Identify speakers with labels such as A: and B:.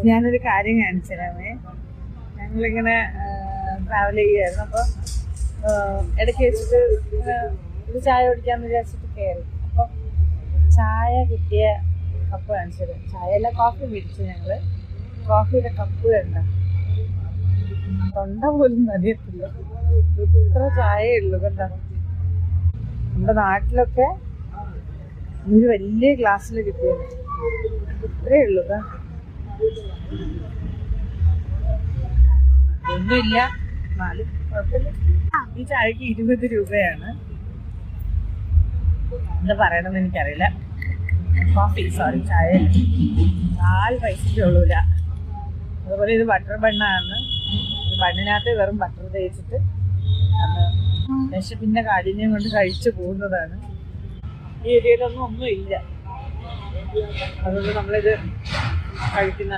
A: ഞാനൊരു കാര്യം കാണിച്ചു തരാമേ. ഞങ്ങളിങ്ങനെ ട്രാവൽ ചെയ്യുമായിരുന്നു. അപ്പോൾ ഇടയ്ക്ക് വെച്ചിട്ട് ഒരു ചായ കുടിക്കാമെന്ന് വിചാരിച്ചിട്ട് കയറി. അപ്പം ചായ കിട്ടിയ കപ്പ് കാണിച്ചത്, ചായയല്ല കോഫി മേടിച്ചു. ഞങ്ങൾ കോഫിയുടെ കപ്പ് കണ്ട തൊണ്ട പോലും നനയത്തില്ല, ഇത്ര ചായയേ ഉള്ളൂ. കണ്ട നമ്മുടെ നാട്ടിലൊക്കെ ഒരു വലിയ ഗ്ലാസ്സിൽ കിട്ടിയത് ഇത്രയേ ഉള്ളൂ. ഒന്നുമില്ല, എന്നാലും കുഴപ്പമില്ല. ഈ ചായക്ക് 20 രൂപയാണ്. എന്താ പറയണമെന്ന് എനിക്കറിയില്ല. കോഫി, സോറി, ചായ 4 പൈസയ്ക്ക് ഉള്ളൂല. അതുപോലെ ഇത് ബട്ടർ ബണ്ണാണ്. ബണ്ണിനകത്ത് വെറും ബട്ടർ തേച്ചിട്ട് അന്ന് വിശപ്പിന്റെ കാഠിന്യം കൊണ്ട് കഴിച്ചു പോകുന്നതാണ്. ഈ ഏരിയയിലൊന്നും ഒന്നുമില്ല, അതുകൊണ്ട് നമ്മളിത് കഴിക്കുന്ന